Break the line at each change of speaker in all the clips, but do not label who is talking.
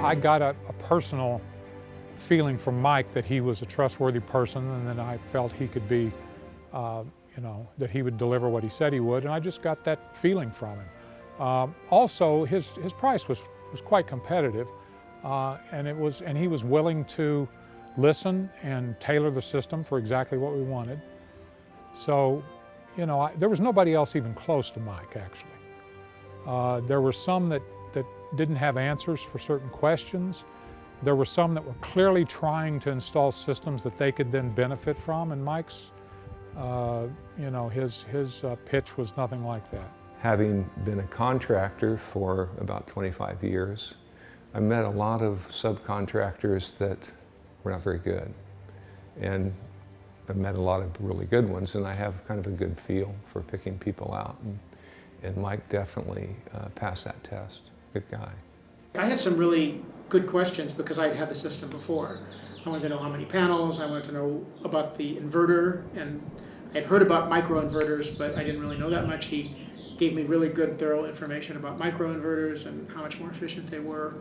I got a personal feeling from Mike that he was a trustworthy person, and that I felt he could be, that he would deliver what he said he would, and I just got that feeling from him. Also, his price was quite competitive, and he was willing to listen and tailor the system for exactly what we wanted. So, there was nobody else even close to Mike, actually. There were some that didn't have answers for certain questions. There were some that were clearly trying to install systems that they could then benefit from, and Mike's, his pitch was nothing like that.
Having been a contractor for about 25 years, I met a lot of subcontractors that were not very good. And I met a lot of really good ones, and I have kind of a good feel for picking people out. And Mike definitely passed that test. Good guy.
I had some really good questions because I'd had the system before. I wanted to know how many panels, I wanted to know about the inverter, and I had heard about microinverters, but I didn't really know that much. He gave me really good, thorough information about microinverters and how much more efficient they were.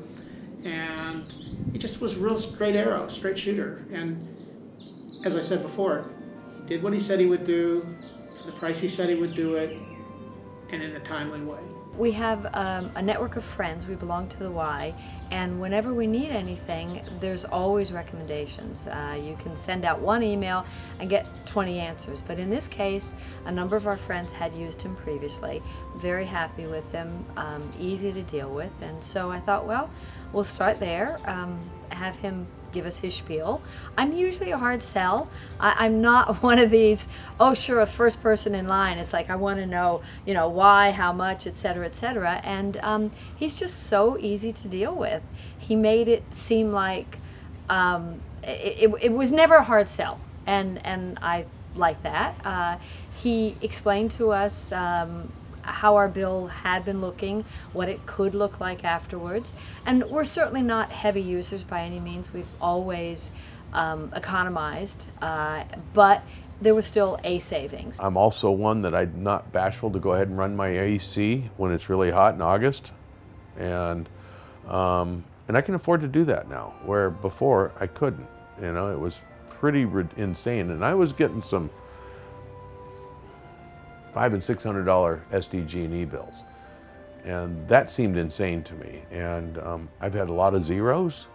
And he just was real straight arrow, straight shooter. And as I said before, he did what he said he would do, for the price he said he would do it, and in a timely way.
We have a network of friends. We belong to the Y, and whenever we need anything, there's always recommendations. You can send out one email and get 20 answers, but in this case, a number of our friends had used him previously, very happy with him, easy to deal with, and so I thought, well, we'll start there, have him give us his spiel. I'm usually a hard sell. I'm not one of these, oh sure, a first person in line. It's like I want to know, why, how much, etc., etc. And he's just so easy to deal with. He made it seem like it was never a hard sell, and I like that. He explained to us how our bill had been looking, what it could look like afterwards. And we're certainly not heavy users by any means. We've always economized, but there was still a savings.
I'm also one that I'm not bashful to go ahead and run my AC when it's really hot in August. And I can afford to do that now, where before I couldn't. It was pretty insane. And I was getting some $500 and $600 SDG&E bills. And that seemed insane to me. And I've had a lot of zeros.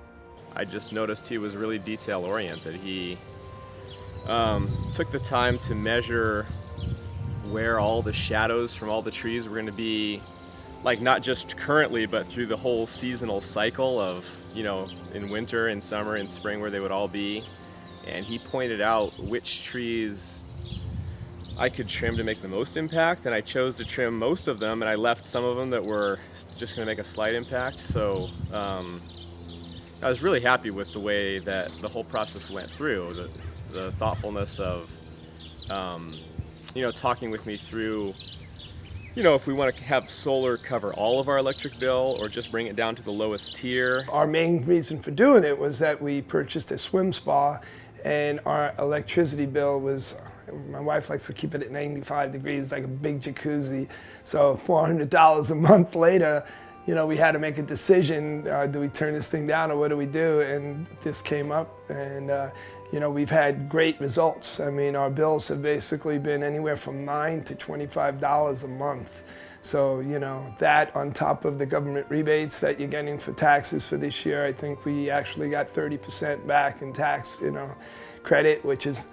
I just noticed he was really detail oriented. He took the time to measure where all the shadows from all the trees were going to be, like not just currently, but through the whole seasonal cycle of, in winter, in summer, in spring, where they would all be. And he pointed out which trees I could trim to make the most impact, and I chose to trim most of them, and I left some of them that were just going to make a slight impact. So I was really happy with the way that the whole process went through, the thoughtfulness of talking with me through if we want to have solar cover all of our electric bill or just bring it down to the lowest tier.
Our main reason for doing it was that we purchased a swim spa, and our electricity bill was, my wife likes to keep it at 95 degrees, like a big jacuzzi. So $400 a month later, we had to make a decision. Do we turn this thing down, or what do we do? And this came up, and we've had great results. I mean, our bills have basically been anywhere from $9 to $25 a month. So, that on top of the government rebates that you're getting for taxes for this year, I think we actually got 30% back in tax, credit, which is,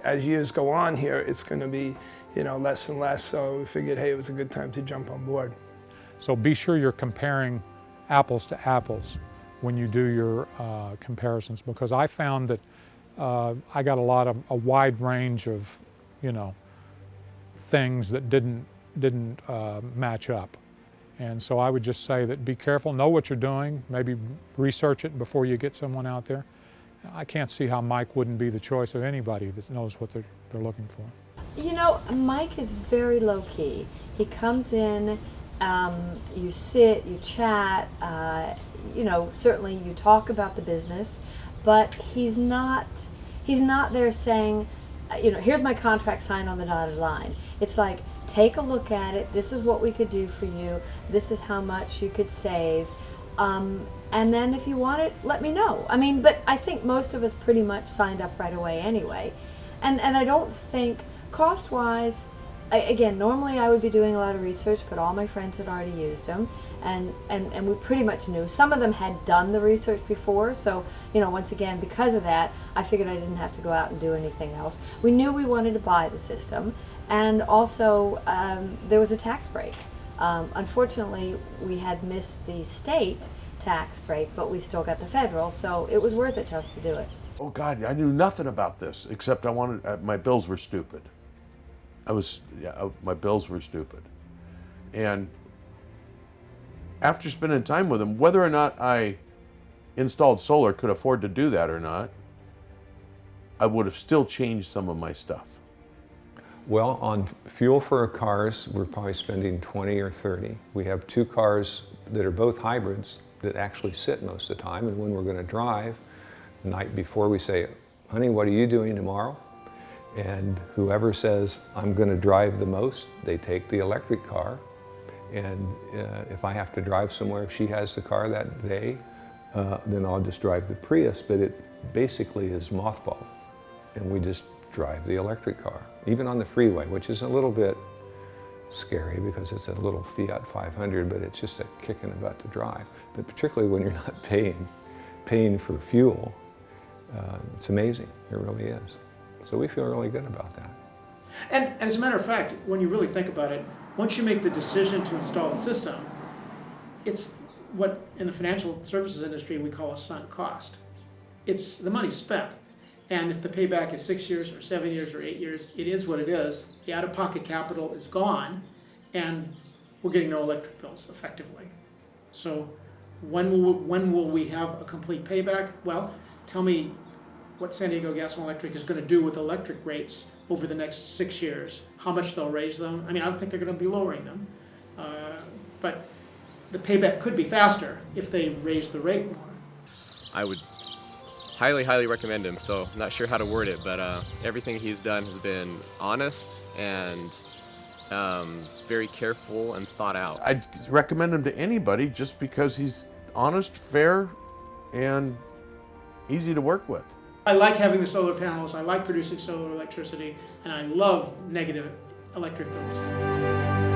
as years go on here, it's going to be, less and less. So we figured, hey, it was a good time to jump on board.
So be sure you're comparing apples to apples when you do your comparisons, because I found that I got a wide range of, things that didn't match up. And so I would just say that be careful, know what you're doing, maybe research it before you get someone out there. I can't see how Mike wouldn't be the choice of anybody that knows what they're looking for.
Mike is very low key. He comes in, you sit, you chat, certainly you talk about the business, but he's not there saying, here's my contract signed on the dotted line. It's like, take a look at it. This is what we could do for you. This is how much you could save. And then if you want it, let me know. I mean, but I think most of us pretty much signed up right away anyway. And I don't think, cost-wise, again, normally I would be doing a lot of research, but all my friends had already used them. And we pretty much knew. Some of them had done the research before, so, you know, once again, because of that, I figured I didn't have to go out and do anything else. We knew we wanted to buy the system, and also there was a tax break. Unfortunately, we had missed the state tax break, but we still got the federal, so it was worth it to us to do it.
Oh God, I knew nothing about this except I wanted. My bills were stupid. My bills were stupid, and after spending time with him, whether or not I installed solar, could afford to do that or not, I would have still changed some of my stuff.
Well, on fuel for our cars, we're probably spending 20 or 30. We have 2 cars that are both hybrids that actually sit most of the time, and when we're going to drive, the night before we say, honey, what are you doing tomorrow? And whoever says, I'm going to drive the most, they take the electric car. And if I have to drive somewhere, if she has the car that day, then I'll just drive the Prius, but it basically is mothballed. And we just drive the electric car, even on the freeway, which is a little bit scary because it's a little Fiat 500, but it's just a kick in the butt to drive. But particularly when you're not paying for fuel, it's amazing, it really is. So we feel really good about that.
And as a matter of fact, when you really think about it, once you make the decision to install the system, it's what in the financial services industry we call a sunk cost. It's the money spent. And if the payback is 6 years or 7 years or 8 years, it is what it is. The out-of-pocket capital is gone, and we're getting no electric bills effectively. So when will we have a complete payback? Well, tell me what San Diego Gas and Electric is going to do with electric rates over the next 6 years, how much they'll raise them. I mean, I don't think they're going to be lowering them, but the payback could be faster if they raise the rate more.
I would highly, highly recommend him. So I'm not sure how to word it, but everything he's done has been honest and very careful and thought out.
I'd recommend him to anybody just because he's honest, fair, and easy to work with.
I like having the solar panels, I like producing solar electricity, and I love negative electric bills.